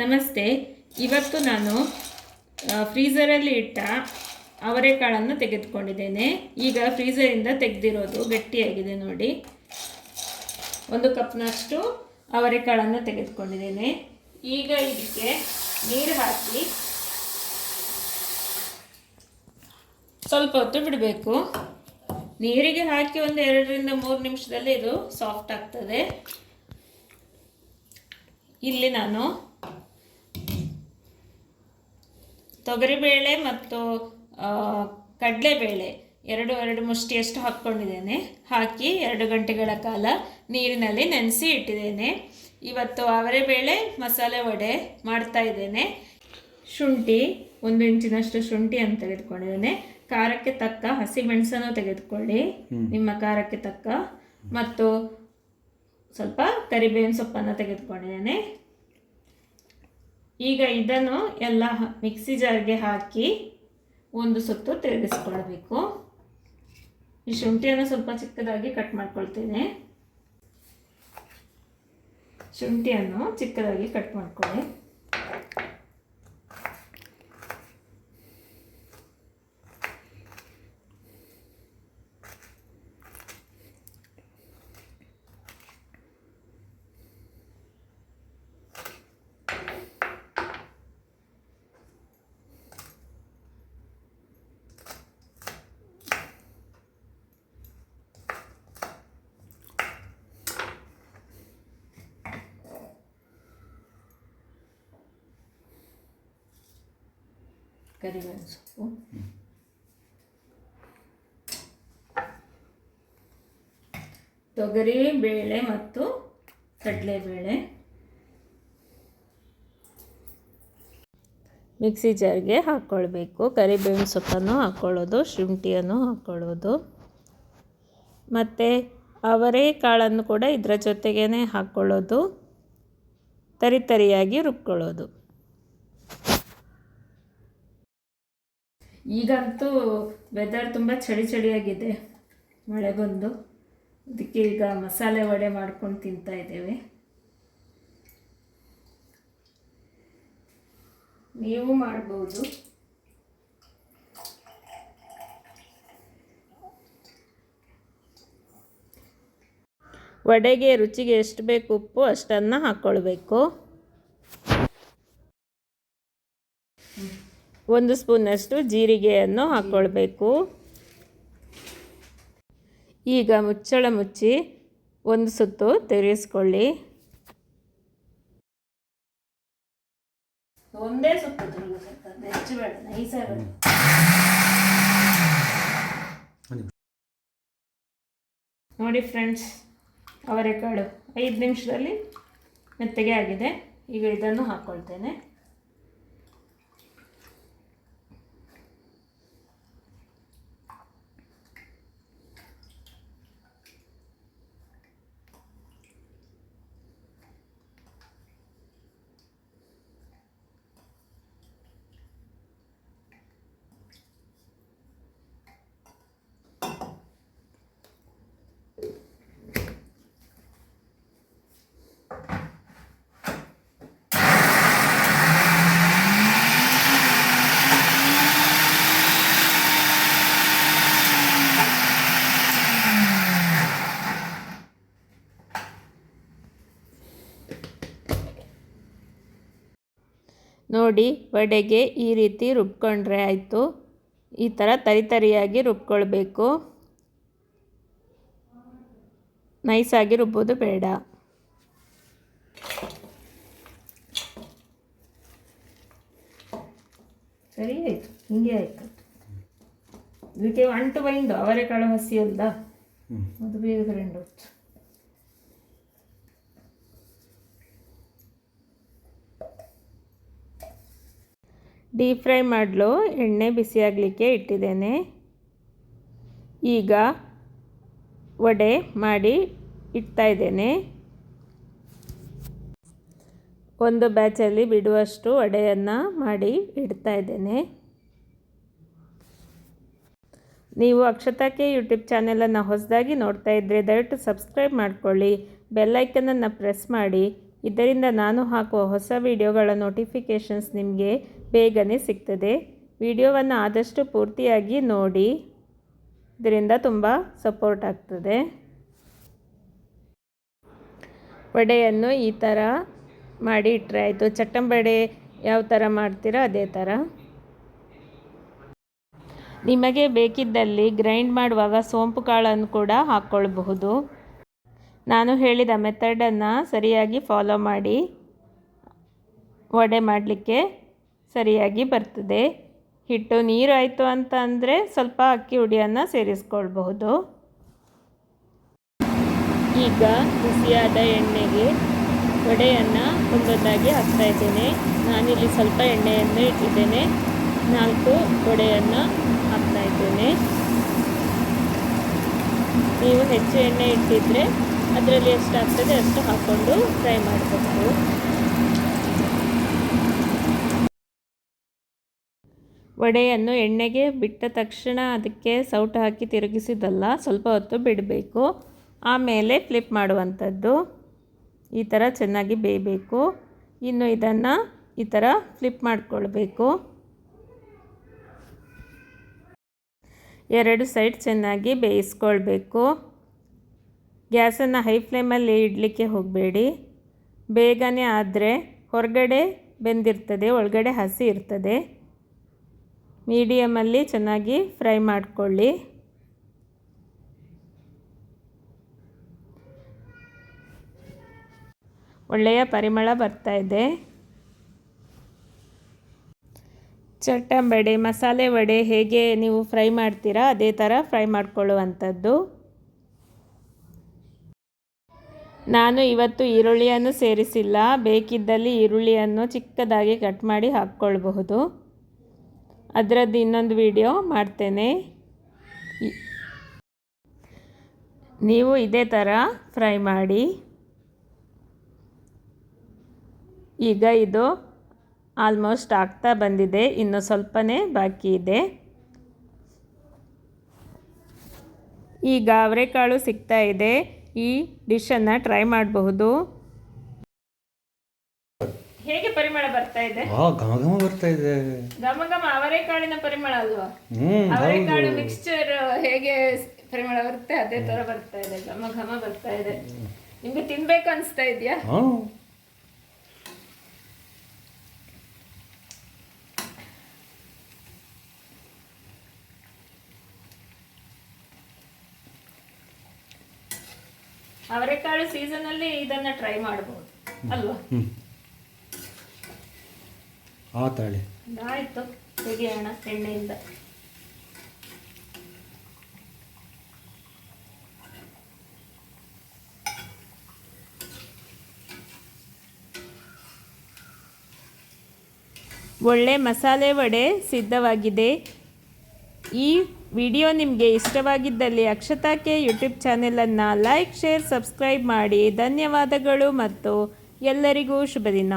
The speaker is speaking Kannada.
ನಮಸ್ತೆ. ಇವತ್ತು ನಾನು ಫ್ರೀಝರಲ್ಲಿ ಇಟ್ಟ ಅವರೆಕಾಳನ್ನು ತೆಗೆದುಕೊಂಡಿದ್ದೇನೆ. ಈಗ ಫ್ರೀಝರಿಂದ ತೆಗೆದಿರೋದು ಗಟ್ಟಿಯಾಗಿದೆ ನೋಡಿ. 1 ಕಪ್ನಷ್ಟು ಅವರೆಕಾಳನ್ನು ತೆಗೆದುಕೊಂಡಿದ್ದೇನೆ. ಈಗ ಇದಕ್ಕೆ ನೀರು ಹಾಕಿ ಸ್ವಲ್ಪ ಹೊತ್ತು ಬಿಡಬೇಕು. ನೀರಿಗೆ ಹಾಕಿ ಒಂದು 2 ರಿಂದ 3 ನಿಮಿಷದಲ್ಲಿ ಇದು ಸಾಫ್ಟ್ ಆಗ್ತದೆ. ಇಲ್ಲಿ ನಾನು ತೊಗರಿಬೇಳೆ ಮತ್ತು ಕಡಲೆಬೇಳೆ ಎರಡು ಮುಷ್ಟಿಯಷ್ಟು ಹಾಕ್ಕೊಂಡಿದ್ದೇನೆ. ಹಾಕಿ 2 ಗಂಟೆಗಳ ಕಾಲ ನೀರಿನಲ್ಲಿ ನೆನೆಸಿ ಇಟ್ಟಿದ್ದೇನೆ. ಇವತ್ತು ಅವರೆಬೇಳೆ ಮಸಾಲೆ ವಡೆ ಮಾಡ್ತಾ ಇದ್ದೇನೆ. ಶುಂಠಿ 1 ಇಂಚಿನಷ್ಟು ಶುಂಠಿಯನ್ನು ತೆಗೆದುಕೊಂಡಿದ್ದೇನೆ. ಖಾರಕ್ಕೆ ತಕ್ಕ ಹಸಿಮೆಣಸನ್ನು ತೆಗೆದುಕೊಳ್ಳಿ, ನಿಮ್ಮ ಖಾರಕ್ಕೆ ತಕ್ಕ. ಮತ್ತು ಸ್ವಲ್ಪ ಕರಿಬೇವಿನ ಸೊಪ್ಪನ್ನು ತೆಗೆದುಕೊಂಡಿದ್ದೇನೆ. ಈಗ ಇದನ್ನು ಎಲ್ಲ ಮಿಕ್ಸಿ ಜಾರ್ಗೆ ಹಾಕಿ 1 ಸುತ್ತು ತಿರುಗಿಸ್ಕೊಳ್ಬೇಕು. ಈ ಶುಂಠಿಯನ್ನು ಸ್ವಲ್ಪ ಚಿಕ್ಕದಾಗಿ ಕಟ್ ಮಾಡ್ಕೊಳ್ತೇನೆ. ಶುಂಠಿಯನ್ನು ಚಿಕ್ಕದಾಗಿ ಕಟ್ ಮಾಡ್ಕೊಳ್ಳಿ. ಕರಿಬೇವಿನ ಸೊಪ್ಪು, ತೊಗರಿ ಬೇಳೆ ಮತ್ತು ಕಡಲೆಬೇಳೆ ಮಿಕ್ಸಿ ಜಾರ್ಗೆ ಹಾಕ್ಕೊಳ್ಬೇಕು. ಕರಿಬೇವಿನ ಸೊಪ್ಪನ್ನು ಹಾಕ್ಕೊಳ್ಳೋದು, ಶುಂಠಿಯನ್ನು ಹಾಕ್ಕೊಳ್ಳೋದು, ಮತ್ತು ಅವರೆಕಾಳನ್ನು ಕೂಡ ಇದರ ಜೊತೆಗೇ ಹಾಕ್ಕೊಳ್ಳೋದು, ತರಿಯಾಗಿ ರುಬ್ಕೊಳ್ಳೋದು. ಈಗಂತೂ ವೆದರ್ ತುಂಬ ಚಳಿಯಾಗಿದೆ, ಮಳೆ ಬಂದು. ಅದಕ್ಕೆ ಈಗ ಮಸಾಲೆ ವಡೆ ಮಾಡ್ಕೊಂಡು ತಿಂತಾ ಇದ್ದೇವೆ. ನೀವು ಮಾಡ್ಬೋದು. ವಡೆಗೆ ರುಚಿಗೆ ಎಷ್ಟು ಬೇಕು ಉಪ್ಪು ಅಷ್ಟನ್ನು ಹಾಕ್ಕೊಳ್ಬೇಕು. 1 ಸ್ಪೂನಷ್ಟು ಜೀರಿಗೆಯನ್ನು ಹಾಕ್ಕೊಳ್ಬೇಕು. ಈಗ ಮುಚ್ಚಳ ಮುಚ್ಚಿ 1 ಸುತ್ತು ತಿರುಗಿಸ್ಕೊಳ್ಳಿ. ಒಂದೇ ಸುತ್ತು ತಿರುಗಿಸುತ್ತದೆ, ಹೆಚ್ಚು ಬೇಡ, ನೈಸಾಗಿ. ನೋಡಿ ಫ್ರೆಂಡ್ಸ್, ಅವರೆಕಾಳು 5 ನಿಮಿಷದಲ್ಲಿ ಮೆತ್ತಗೆ ಆಗಿದೆ. ಈಗ ಇದನ್ನು ಹಾಕ್ಕೊಳ್ತೇನೆ. ನೋಡಿ, ವಡೆಗೆ ಈ ರೀತಿ ರುಬ್ಕೊಂಡ್ರೆ ಆಯಿತು. ಈ ಥರ ತರಿಯಾಗಿ ರುಬ್ಕೊಳ್ಬೇಕು, ನೈಸಾಗಿ ರುಬ್ಬೋದು ಬೇಡ. ಸರಿ ಆಯಿತು, ಹಿಂಗೆ ಆಯಿತು. ಇದಕ್ಕೆ ಅಂಟು ಬೈಂದು ಅವರೆಕಾಳು ಹಸಿ ಅಲ್ದ, ಅದು ಬೇಗ ಗ್ರೈಂಡ್ ಹೋಯ್ತು. ಡೀಪ್ ಫ್ರೈ ಮಾಡಲು ಎಣ್ಣೆ ಬಿಸಿಯಾಗಲಿಕ್ಕೆ ಇಟ್ಟಿದ್ದೇನೆ. ಈಗ ವಡೆ ಮಾಡಿ ಇಡ್ತಾ ಇದ್ದೇನೆ. 1 ಬ್ಯಾಚಲ್ಲಿ ಬಿಡುವಷ್ಟು ವಡೆಯನ್ನು ಮಾಡಿ ಇಡ್ತಾ ಇದ್ದೇನೆ. ನೀವು ಅಕ್ಷತಾಕ್ಕೆ ಯೂಟ್ಯೂಬ್ ಚಾನೆಲನ್ನು ಹೊಸದಾಗಿ ನೋಡ್ತಾ ಇದ್ದರೆ ದಯವಿಟ್ಟು ಸಬ್ಸ್ಕ್ರೈಬ್ ಮಾಡ್ಕೊಳ್ಳಿ, ಬೆಲ್ ಐಕನನ್ನು ಪ್ರೆಸ್ ಮಾಡಿ ಇದರಿಂದ ನಾನು ಹಾಕುವ ಹೊಸ ವಿಡಿಯೋಗಳ ನೋಟಿಫಿಕೇಷನ್ಸ್ ನಿಮಗೆ ಬೇಗನೆ ಸಿಗ್ತದೆ. ವಿಡಿಯೋವನ್ನು ಆದಷ್ಟು ಪೂರ್ತಿಯಾಗಿ ನೋಡಿ, ಇದರಿಂದ ತುಂಬ ಸಪೋರ್ಟ್ ಆಗ್ತದೆ. ವಡೆಯನ್ನು ಈ ಥರ ಮಾಡಿ ಇಟ್ಟರೆ ಆಯಿತು. ಚಟ್ಟಂಬಡೆ ಯಾವ ಥರ ಮಾಡ್ತೀರೋ ಅದೇ ಥರ. ನಿಮಗೆ ಬೇಕಿದ್ದಲ್ಲಿ ಗ್ರೈಂಡ್ ಮಾಡುವಾಗ ಸೋಂಪು ಕಾಳನ್ನು ಕೂಡ ಹಾಕ್ಕೊಳ್ಬಹುದು. ನಾನು ಹೇಳಿದ ಮೆಥಡನ್ನು ಸರಿಯಾಗಿ ಫಾಲೋ ಮಾಡಿ ವಡೆ ಮಾಡಲಿಕ್ಕೆ ಸರಿಯಾಗಿ ಬರ್ತದೆ. ಹಿಟ್ಟು ನೀರು ಆಯಿತು ಅಂತ ಅಂದರೆ ಸ್ವಲ್ಪ ಅಕ್ಕಿ ಹುಡಿಯನ್ನು ಸೇರಿಸ್ಕೊಳ್ಬಹುದು. ಈಗ ಬಿಸಿಯಾದ ಎಣ್ಣೆಗೆ ವಡೆಯನ್ನು ಒಂದೊಂದಾಗಿ ಹಾಕ್ತಾ ಇದ್ದೇನೆ. ನಾನಿಲ್ಲಿ ಸ್ವಲ್ಪ ಎಣ್ಣೆಯನ್ನು ಇಟ್ಟಿದ್ದೇನೆ. 4 ವಡೆಯನ್ನು ಹಾಕ್ತಾ ಇದ್ದೇನೆ. ನೀವು ಹೆಚ್ಚು ಎಣ್ಣೆ ಇಟ್ಟಿದ್ದರೆ ಅದರಲ್ಲಿ ಎಷ್ಟು ಆಗ್ತದೆ ಅಷ್ಟು ಹಾಕ್ಕೊಂಡು ಫ್ರೈ ಮಾಡಬೇಕು. ವಡೆಯನ್ನು ಎಣ್ಣೆಗೆ ಬಿಟ್ಟ ತಕ್ಷಣ ಅದಕ್ಕೆ ಸೌಟು ಹಾಕಿ ತಿರುಗಿಸಿದಲ್ಲ, ಸ್ವಲ್ಪ ಹೊತ್ತು ಬಿಡಬೇಕು. ಆಮೇಲೆ ಫ್ಲಿಪ್ ಮಾಡುವಂಥದ್ದು. ಈ ಥರ ಚೆನ್ನಾಗಿ ಬೇಯಬೇಕು. ಇನ್ನು ಇದನ್ನು ಈ ಥರ ಫ್ಲಿಪ್ ಮಾಡಿಕೊಳ್ಬೇಕು. 2 ಸೈಡ್ ಚೆನ್ನಾಗಿ ಬೇಯಿಸ್ಕೊಳ್ಬೇಕು. ಗ್ಯಾಸನ್ನು ಹೈ ಫ್ಲೇಮಲ್ಲಿ ಇಡಲಿಕ್ಕೆ ಹೋಗಬೇಡಿ. ಬೇಗನೆ ಆದರೆ ಹೊರಗಡೆ ಬೆಂದಿರ್ತದೆ, ಒಳಗಡೆ ಹಸಿ ಇರ್ತದೆ. ಮೀಡಿಯಮಲ್ಲಿ ಚೆನ್ನಾಗಿ ಫ್ರೈ ಮಾಡಿಕೊಳ್ಳಿ. ಒಳ್ಳೆಯ ಪರಿಮಳ ಬರ್ತಾ ಇದೆ. ಚಟ್ಟಂಬಡೆ, ಮಸಾಲೆ ವಡೆ ಹೇಗೆ ನೀವು ಫ್ರೈ ಮಾಡ್ತೀರಾ ಅದೇ ಥರ ಫ್ರೈ ಮಾಡಿಕೊಳ್ಳುವಂಥದ್ದು. ನಾನು ಇವತ್ತು ಈರುಳ್ಳಿಯನ್ನು ಸೇರಿಸಿಲ್ಲ. ಬೇಕಿದ್ದಲ್ಲಿ ಈರುಳ್ಳಿಯನ್ನು ಚಿಕ್ಕದಾಗಿ ಕಟ್ ಮಾಡಿ ಹಾಕ್ಕೊಳ್ಬಹುದು. ಅದರದ್ದು ಇನ್ನೊಂದು ವಿಡಿಯೋ ಮಾಡ್ತೇನೆ. ನೀವು ಇದೇ ಥರ ಫ್ರೈ ಮಾಡಿ. ಈಗ ಇದು ಆಲ್ಮೋಸ್ಟ್ ಆಗ್ತಾ ಬಂದಿದೆ, ಇನ್ನು ಸ್ವಲ್ಪನೇ ಬಾಕಿ ಇದೆ. ಈಗ ಅವರೆಕಾಳು ಸಿಗ್ತಾ ಇದೆ. ಈ ಡಿಶನ್ನು ಟ್ರೈ ಮಾಡಬಹುದು. ಹೇಗೆ ಪರಿಮಳ ಬರ್ತಾ ಇದೆ? ಘಮ ಘಮ ಬರ್ತಾ ಇದೆ. ಘಮ ಘಮ ಅವರೆಕಾಳಿನ ಪರಿಮಳ ಅಲ್ವಾ? ಅವರೆಕಾಳು ಮಿಕ್ಸ್ಚರ್ ಹೇಗೆ ಪರಿಮಳ ಬರುತ್ತೆ ಅದೇ ತರ ಬರ್ತಾ ಇದೆ. ಘಮ ಘಮ ಬರ್ತಾ ಇದೆ. ನಿಮ್ಗೆ ತಿನ್ಬೇಕು ಅನಿಸ್ತಾ ಇದೆಯಾ? ಅವರೆಕಾಳು ಸೀಸನ್ ಅಲ್ಲಿ ಇದನ್ನ ಟ್ರೈ ಮಾಡಬಹುದು ಅಲ್ವಾ? ಆತಾಳೆ ಆಯ್ತು, ತೆಗೆಯೋಣ ಎಣ್ಣೆಯಿಂದ. ಒಳ್ಳೆ ಮಸಾಲೆ ವಡೆ ಸಿದ್ಧವಾಗಿದೆ. ಈ ವಿಡಿಯೋ ನಿಮಗೆ ಇಷ್ಟವಾಗಿದ್ದಲ್ಲಿ ಅಕ್ಷತಾಕ್ಕೆ ಯೂಟ್ಯೂಬ್ ಚಾನೆಲನ್ನು ಲೈಕ್, ಶೇರ್, ಸಬ್ಸ್ಕ್ರೈಬ್ ಮಾಡಿ. ಧನ್ಯವಾದಗಳು ಮತ್ತು ಎಲ್ಲರಿಗೂ ಶುಭ ದಿನ.